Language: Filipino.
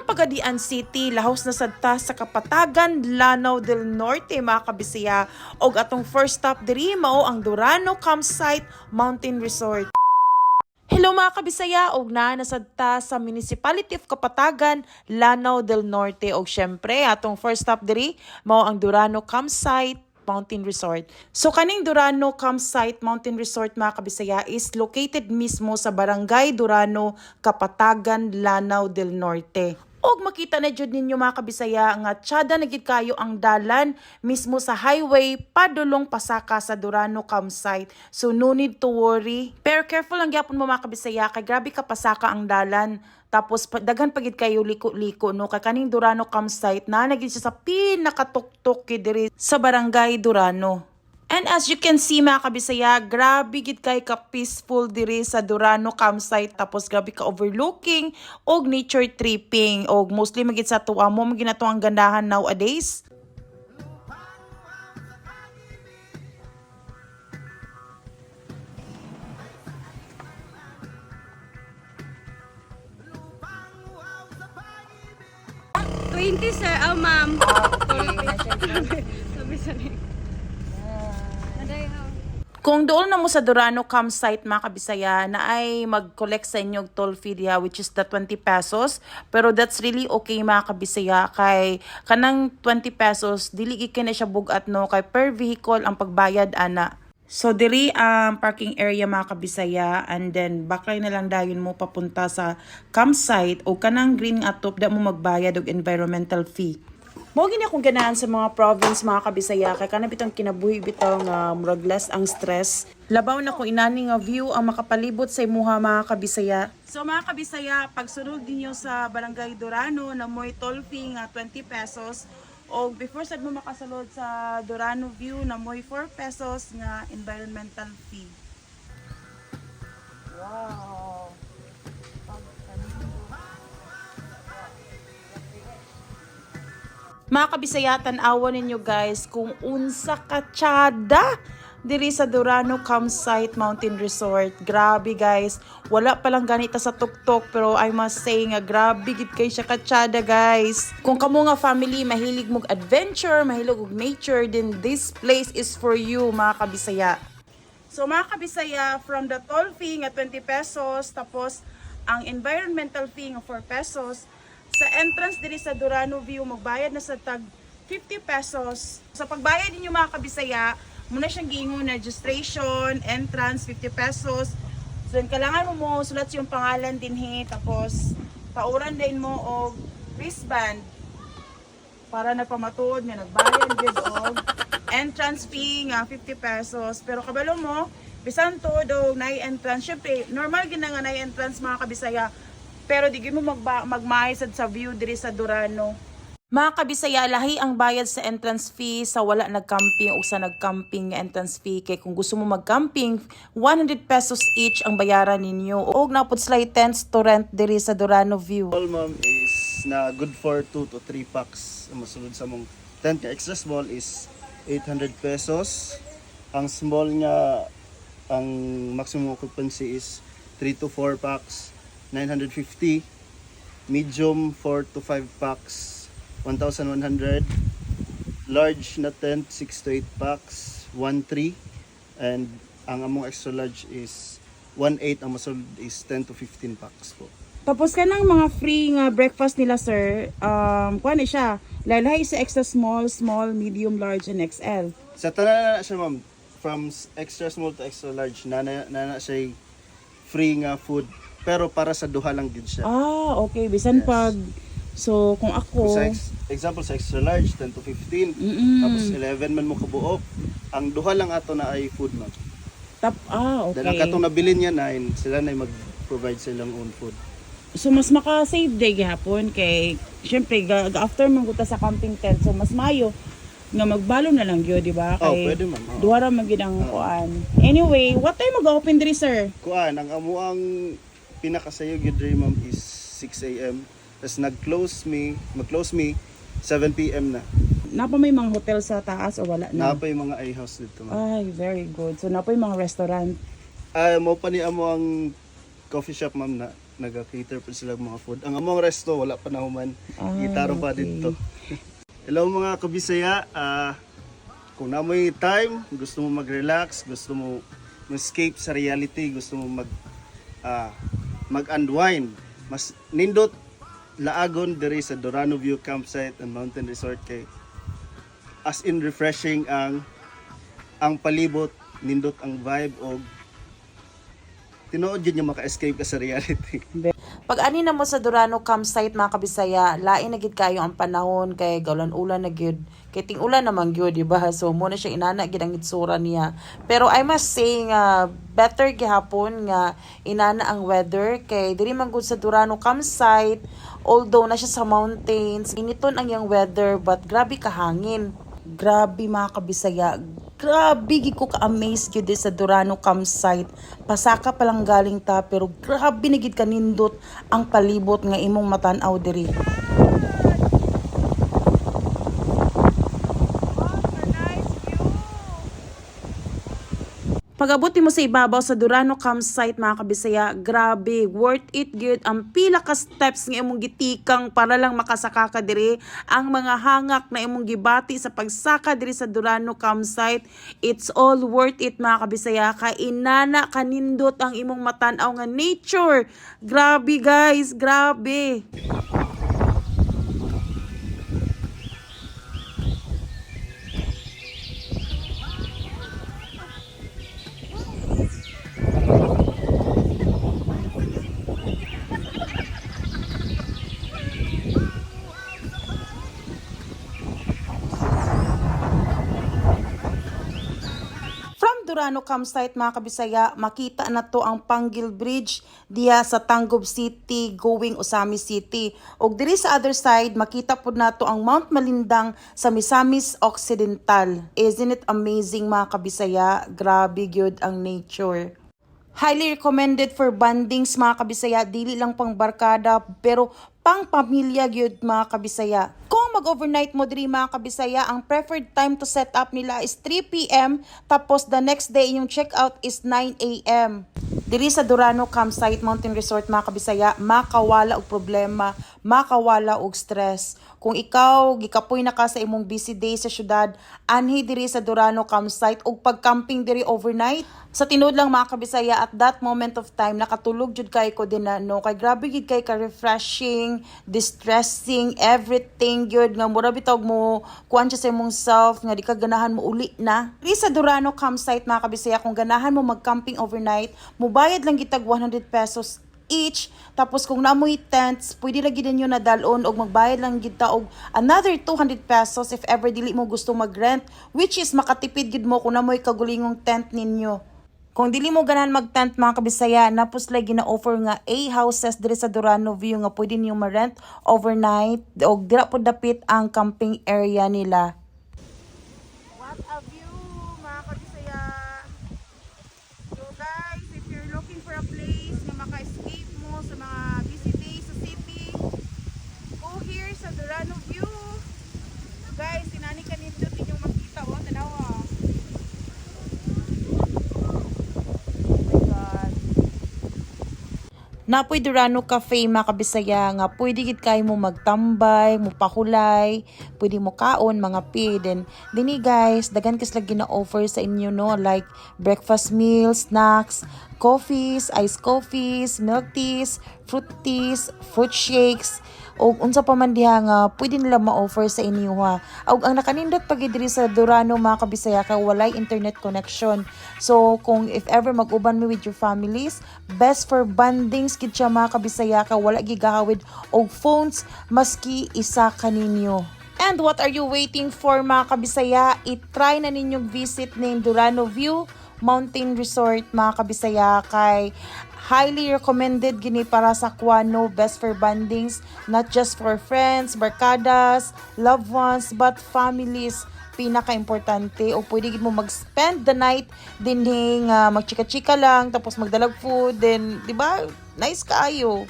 Pagadian City, lahos na sadta sa Kapatagan, Lanao del Norte mga kabisaya. Og atong first stop diri mao ang Durano Campsite Mountain Resort. Hello mga kabisaya, og nasadta sa Municipality of Kapatagan, Lanao del Norte. Og syempre, atong first stop diri mao ang Durano Campsite Mountain Resort. So kaning Durano Campsite Mountain Resort mga kabisaya is located mismo sa Barangay Durano, Kapatagan, Lanao del Norte. Og makita na jud ninyo mga kabisaya nga tiyada na gid kayo ang dalan mismo sa highway padulong pasaka sa Durano Campsite. So no need to worry. Pero careful lang gyapon mo mga kabisaya kay grabe ka pasaka ang dalan. Tapos daghan pagid kayo liko-liko no kay kaning Durano Campsite na nagid siya sa pinakatuktok diri sa Barangay Durano. And as you can see mga kabisaya, grabe gid kay ka peaceful diri sa Durano Campsite, tapos grabe ka overlooking og nature tripping og mostly magid sa tuwa mo magid nato ang gandahan nowadays. Sir. Oh, ma'am. Sabi. Kung doon na mo sa Durano Campsite mga kabisaya na ay mag-collect sa inyo toll fee diha which is the 20 pesos. Pero that's really okay mga kabisaya kay kanang 20 pesos dili gid na siya bugat no kay per vehicle ang pagbayad ana. So diri ang parking area mga kabisaya and then backline na lang dayon mo papunta sa campsite o kanang green atop da mo magbayad og environmental fee. Mao gini akong ganahan sa mga province mga kabisaya kay kana bitong kinabuhi bitaw nga murag less ang stress. Labaw na ko inani nga view ang makapalibot sa imuha mga kabisaya. So mga kabisaya, pagsunod ninyo sa Barangay Durano na mo'y toll fee nga 20 pesos. O before sad mo makasulod sa Durano view na mo'y 4 pesos nga environmental fee. Wow! Mga kabisaya, tan-awan ninyo guys kung unsa ka tiyada diri sa Durano Campsite Mountain Resort. Grabe guys, wala palang ganita sa tuktok pero I must say nga grabe gid kay siya katsada guys. Kung kamo nga family mahilig mog adventure, mahilig og nature, then this place is for you mga kabisaya. So mga kabisaya, from the toll fee nga 20 pesos tapos ang environmental fee nga 4 pesos, sa entrance diri sa Durano View magbayad na sa tag 50 pesos. Sa pagbayad ninyo mga kabisaya, muna siyang giingon na registration, entrance 50 pesos. So kailangan mo sulat yung pangalan dinhi tapos pauran din mo og wristband para nagpamatuod nga nagbayad gid og entrance fee nga 50 pesos. Pero kabalo mo, bisan to do na entrance, syempre normal gid nga na entrance mga kabisaya. Pero di mo magmahisad sa view diri sa Durano. Mga kabisaya, lahi ang bayad sa entrance fee sa wala nagcamping o sa nagcamping entrance fee. Kaya kung gusto mo magcamping, 100 pesos each ang bayaran ninyo. O napod slight tents to rent diri sa Durano View. All ma'am is na good for 2 to 3 packs. Ang masulod sa mong tent nga extra small is 800 pesos. Ang small nga, ang maximum occupancy is 3 to 4 packs. 950, medium 4 to 5 packs 1,100, large na tent 6 to 8 packs 1,300, and ang among extra large is 1,800. Ang masulod is 10 to 15 packs po. Tapos kanang mga free nga breakfast nila sir, kuha na siya, lalahi sa extra small, small, medium, large, and XL. Sa tanan na siya ma'am, from extra small to extra large, na siya free nga food. Pero para sa duha lang din siya. Ah, okay. Bisan Yes. pag, so kung ako, Sa example sa extra large 10 to 15, tapos 11 man mo kabuok, ang duha lang ato na ay food ma'am. okay. Dahil ang katong nabilin niya 9, sila na mag-provide silang own food. So mas maka-save day gihapon kay syempre after manguta sa camping tent, so mas mayo nga magbalo na lang gyud, di ba? Kay Pwede ma'am. duha ra man gyud ang kuan. Anyway, what time mag-open diri sir? Kuan, ang amuang pinakasayo gyud diri ma'am is 6 AM. Tapos mag-close me 7 PM na. Napa may mga hotel sa taas o wala na? Napay mga i-house dito ma'am. Ay, very good. So napa yung mga restaurant? Mo pa ni amo ang coffee shop ma'am na naga-cater pa sila mga food. Ang among resto wala pa nahuman. Gitaro pa dito. Hello mga kabisaya, kung namoy time, gusto mo mag-relax, gusto mo escape sa reality, gusto mo mag-unwind, mas nindot laagon diri sa Dorano View Campsite and Mountain Resort kay as in refreshing ang palibot, nindot ang vibe og tinuod yun yung maka-escape ka sa reality. Pag ani na mo sa Dorano Campsite mga kabisaya, lain na gid kayo ang panahon kay gaulan-ulan na gyud. Kay ting-ulan naman gyud, di ba? So mo na siya inana gid ang itsura niya. Pero I must say nga better gihapon nga inana ang weather kay diri man gud sa Dorano Campsite, although na siya sa mountains, initon ang yang weather but grabe ka hangin. Grabe mga kabisaya, grabe gi ko ka-amaze gyud sa Dorano Campsite. Pasaka pa lang galing ta pero grabe na gid kanindot ang palibot nga imong matan-aw diri. Pag-abuti mo sa ibabaw sa Dorano Campsite mga kabisaya, grabe, worth it good ang pila ka steps nga imong gitikang para lang makasaka ka diri. Ang mga hangak na imong gibati sa pagsaka diri sa Dorano Campsite, it's all worth it mga kabisaya. Kay inana kanindot ang imong matan-aw nga nature. Grabe guys, grabe. Dorano Campsite mga kabisaya, makita na to ang Panggil Bridge diya sa Tangub City going Usami City. Og diri sa other side, makita pud nato ang Mount Malindang sa Misamis Occidental. Isn't it amazing mga kabisaya? Grabe gyud ang nature. Highly recommended for bandings mga kabisaya, dili lang pang barkada pero pang pamilya gyud mga kabisaya. Kung mag-overnight mo diri mga kabisaya, ang preferred time to set up nila is 3 p.m. tapos the next day yung check-out is 9 a.m. Diri sa Dorano Campsite Mountain Resort mga kabisaya, makawala og problema, makawala og stress. Kung ikaw gikapoy na ka sa imong busy day sa syudad, anhi diri sa Dorano Campsite og pag-camping diri overnight. Sa tinud lang mga kabisaya, at that moment of time nakatulog jud kay ko din na no, kay grabe gid kay ka refreshing, distressing, everything gyud nga mura bitog mo kuan siya sa imong self nga di ka ganahan mo uli na. Diri sa Dorano Campsite mga kabisaya, kung ganahan mo mag-camping overnight, mubayad lang gitag 100 pesos each. Tapos kung namoy tents, pwede lagi ninyo na dalon og magbayad lang gid ta og another 200 pesos if ever dili mo gusto mag-rent, which is makatipid gid mo kung namoy kagulingong tent ninyo. Kung dili mo ganahan mag-tent mga kabisaya, napos lagi na offer nga A-houses diri sa Dorano View nga pwede niyo ma-rent overnight og dira pod dapit ang camping area nila. What a view mga kabisaya. So guys, if you're looking for a place na maka-escape mo sa mga busy days sa city, go here sa Dorano View. Guys, sinani kanindot inyong makita oh, tanawa. Napoy Dorano Cafe mga kabisaya nga pwede gid kay mo magtambay, mo pakulay, pwede mo kaon mga pi. Then dini guys, daghan kas lagi na offer sa inyo no, like breakfast meals, snacks, coffees, iced coffees, milk teas, fruit teas, fruit shakes, o unsa pa man diha nga pwede nila ma-offer sa inyo ha. Og ang nakanindot pag diri sa Dorano mga kabisaya kay walay internet connection. So kung if ever mag-uban mo with your families, best for bandings gid siya mga kabisaya kay wala gigahawid og phones maski isa kaninyo. And what are you waiting for mga kabisaya? I-try na ninyong visit ning Dorano View Mountain Resort mga kabisaya kay highly recommended gini para sa kuano, best for bandings, not just for friends, barkadas, loved ones, but families. Pinaka-importante o pwede gid mo mag-spend the night din magchika-chika lang tapos magdalag food then di ba nice kaayo.